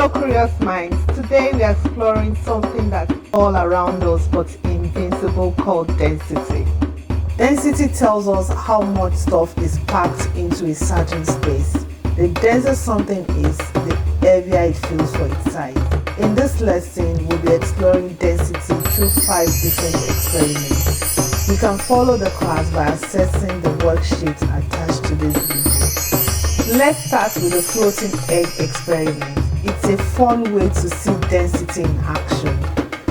Hello curious minds, today we are exploring something that's all around us but invincible, called density. Density tells us how much stuff is packed into a certain space. The denser something is, the heavier it feels for its size. In this lesson, we'll be exploring density through 5 different experiments. You can follow the class by accessing the worksheet attached to this video. Let's start with the floating egg experiment. It's a fun way to see density in action.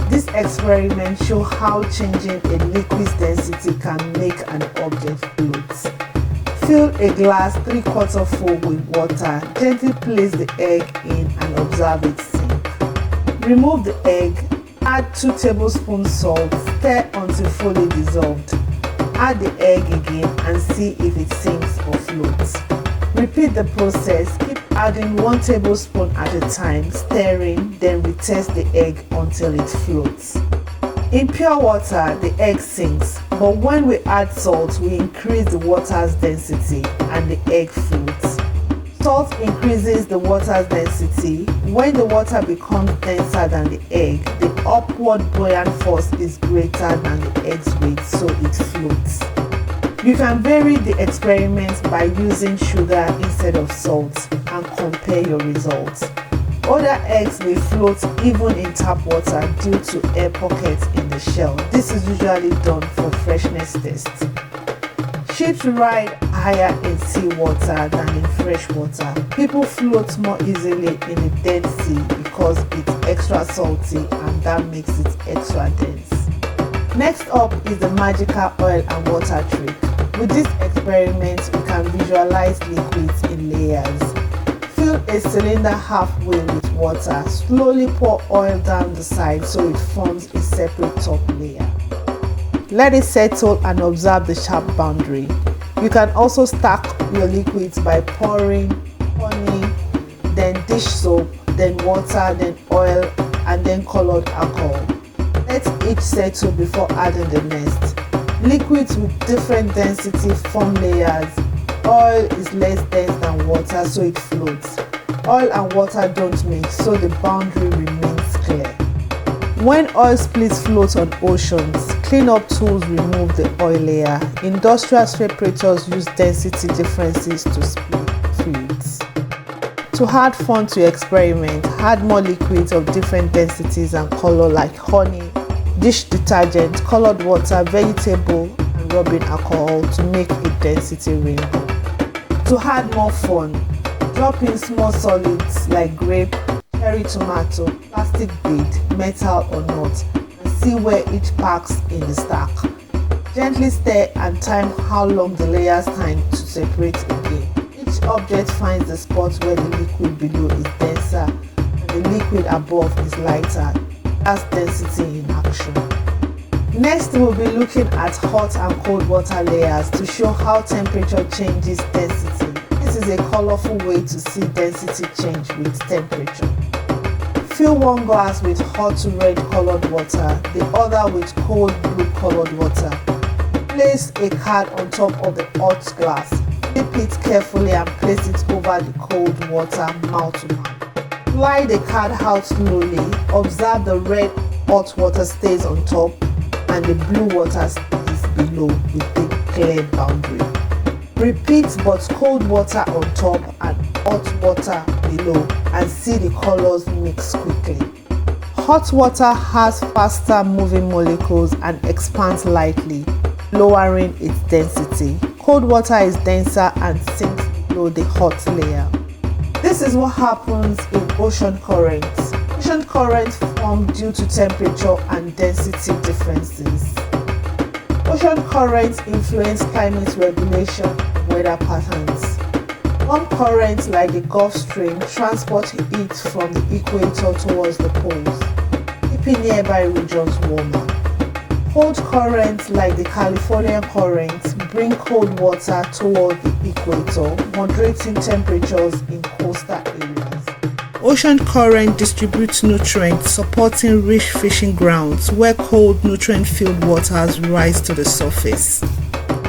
This experiment shows how changing a liquid's density can make an object float. Fill a glass 3/4 full with water. Gently place the egg in and observe it sink. Remove the egg. Add 2 tablespoons salt. Stir until fully dissolved. Add the egg again and see if it sinks or floats. Repeat the process. Keep adding 1 tablespoon at a time, stirring, then retest the egg until it floats. In pure water, the egg sinks, but when we add salt, we increase the water's density and the egg floats. Salt increases the water's density. When the water becomes denser than the egg, the upward buoyant force is greater than the egg's weight, so it floats. You can vary the experiment by using sugar instead of salt and compare your results. Other eggs may float even in tap water due to air pockets in the shell. This is usually done for freshness tests. Ships ride higher in seawater than in fresh water. People float more easily in the Dead Sea because it's extra salty and that makes it extra dense. Next up is the magical oil and water trick. With this experiment, we can visualize liquids in layers. Fill a cylinder halfway with water. Slowly pour oil down the side so it forms a separate top layer. Let it settle and observe the sharp boundary. You can also stack your liquids by pouring honey, then dish soap, then water, then oil, and then colored alcohol. Let each settle before adding the next. Liquids with different density form layers. Oil is less dense than water, so it floats. Oil and water don't mix, so the boundary remains clear. When oil splits float on oceans, cleanup tools remove the oil layer. Industrial separators use density differences to split fluids. To add fun to your experiment, add more liquids of different densities and color like honey, dish detergent, colored water, vegetable, and rubbing alcohol to make a density rainbow. To add more fun, drop in small solids like grape, cherry tomato, plastic bead, metal or nut, and see where each packs in the stack. Gently stir and time how long the layers time to separate again. Each object finds the spot where the liquid below is denser and the liquid above is lighter. That's density in action. Next, we'll be looking at hot and cold water layers to show how temperature changes density. This is a colorful way to see density change with temperature. Fill 1 glass with hot red colored water, the other with cold blue colored water. Place a card on top of the hot glass. Flip it carefully and place it over the cold water mouth to mouth. Fly the card out slowly. Observe the red hot water stays on top and the blue water stays below with a clear boundary. Repeat, but cold water on top and hot water below, and see the colors mix quickly. Hot water has faster moving molecules and expands lightly, lowering its density. Cold water is denser and sinks below the hot layer. This is what happens in ocean currents. Ocean currents form due to temperature and density differences. Ocean currents influence climate regulation and weather patterns. Warm currents like the Gulf Stream transport heat from the equator towards the poles, keeping nearby regions warmer. Cold currents like the California current bring cold water toward the equator, moderating temperatures in coastal areas. Ocean current distributes nutrients, supporting rich fishing grounds where cold, nutrient-filled waters rise to the surface.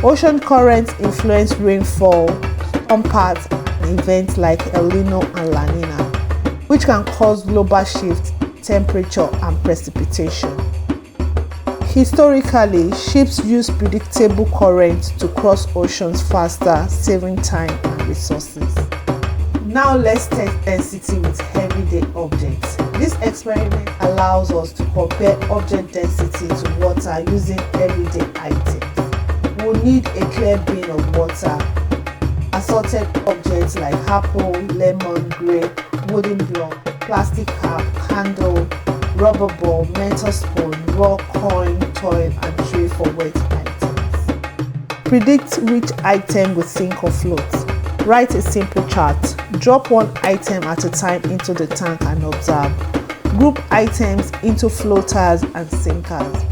Ocean currents influence rainfall, storm paths, and events like El Niño and La Niña. which can cause global shifts in temperature and precipitation. Historically, ships used predictable currents to cross oceans faster, saving time and resources. Now let's test density with everyday objects. This experiment allows us to compare object density to water using everyday items. We'll need a clear bin of water, assorted objects like apple, lemon, grape, wooden block, plastic cap, candle, rubber ball, metal spoon, raw coin, toy, and tray for wet items. Predict which item will sink or float. Write a simple chart. Drop one item at a time into the tank and observe. Group items into floaters and sinkers.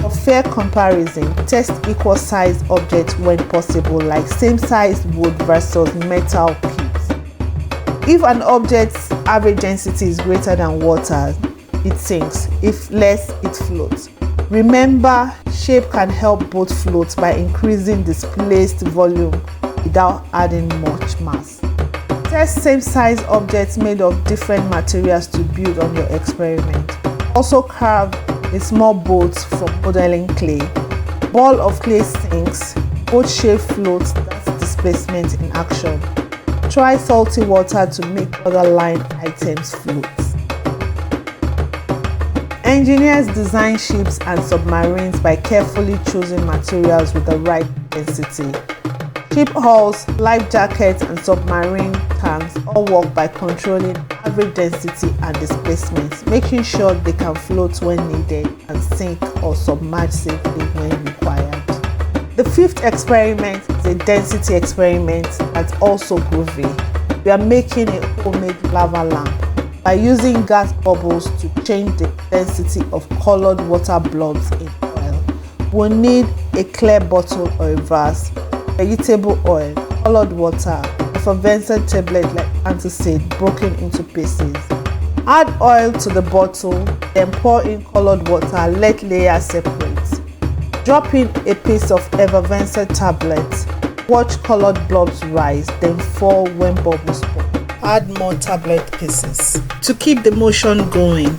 For fair comparison, test equal sized objects when possible, like same sized wood versus metal cubes. If an object's average density is greater than water, it sinks. If less, it floats. Remember, shape can help both float by increasing displaced volume without adding much mass. Test same-size objects made of different materials to build on your experiment. Also carve a small boat from modeling clay. Ball of clay sinks, boat shape floats, that's displacement in action. Try salty water to make other line items float. Engineers design ships and submarines by carefully choosing materials with the right density. Ship hulls, life jackets, and submarine tanks all work by controlling average density and displacement, making sure they can float when needed and sink or submerge safely when required. The fifth experiment is a density experiment that's also groovy. We are making a homemade lava lamp by using gas bubbles to change the density of colored water blobs in oil. We'll need a clear bottle or a vase, vegetable oil, colored water, effervescent tablet like antacid broken into pieces. Add oil to the bottle, then pour in colored water, let layers separate. Drop in a piece of effervescent tablet, watch colored blobs rise, then fall when bubbles pop. Add more tablet pieces. To keep the motion going,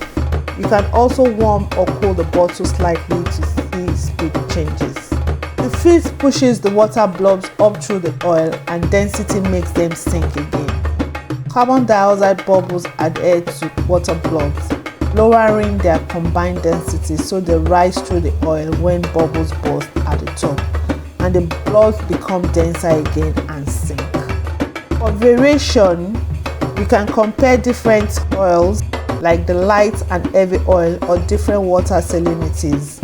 you can also warm or cool the bottle slightly to see speed changes. The fifth pushes the water blobs up through the oil and density makes them sink again. Carbon dioxide bubbles adhere to water blobs, lowering their combined density so they rise through the oil when bubbles burst at the top, and the blobs become denser again and sink. For variation, you can compare different oils like the light and heavy oil or different water salinities,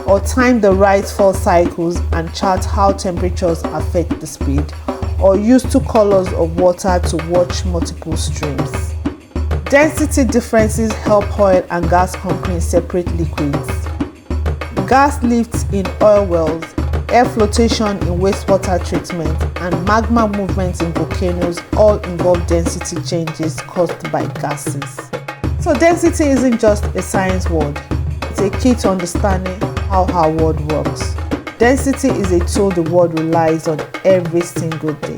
or time the rise-fall cycles and chart how temperatures affect the speed, or use two colors of water to watch multiple streams. Density differences help oil and gas companies separate liquids. Gas lifts in oil wells, air flotation in wastewater treatment, and magma movements in volcanoes all involve density changes caused by gases. So density isn't just a science word, it's a key to understanding how our world works. Density is a tool the world relies on every single day.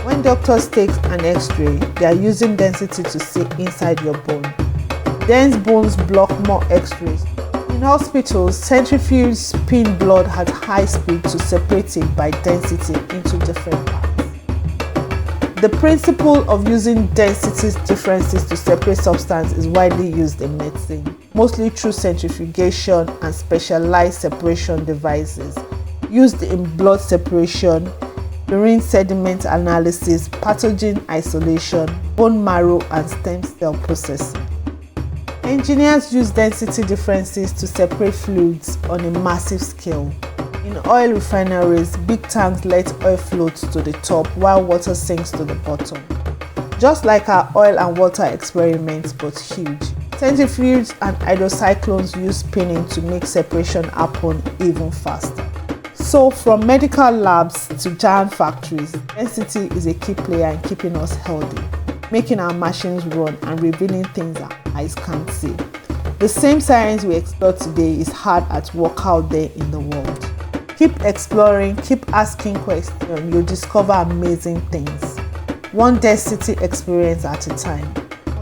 When doctors take an X-ray, they are using density to see inside your bone. Dense bones block more X-rays. In hospitals, centrifuges spin blood at high speed to separate it by density into different parts. The principle of using density differences to separate substance is widely used in medicine, mostly through centrifugation and specialized separation devices used in blood separation, urine sediment analysis, pathogen isolation, bone marrow, and stem cell processing. Engineers use density differences to separate fluids on a massive scale. In oil refineries, big tanks let oil float to the top while water sinks to the bottom. Just like our oil and water experiments, but huge. Centrifuges and hydrocyclones use spinning to make separation happen even faster. So from medical labs to giant factories, density is a key player in keeping us healthy, making our machines run and revealing things our eyes can't see. The same science we explore today is hard at work out there in the world. Keep exploring, keep asking questions, you'll discover amazing things. One density experience at a time.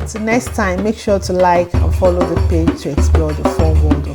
Till next time, make sure to like and follow the page to explore the fun world of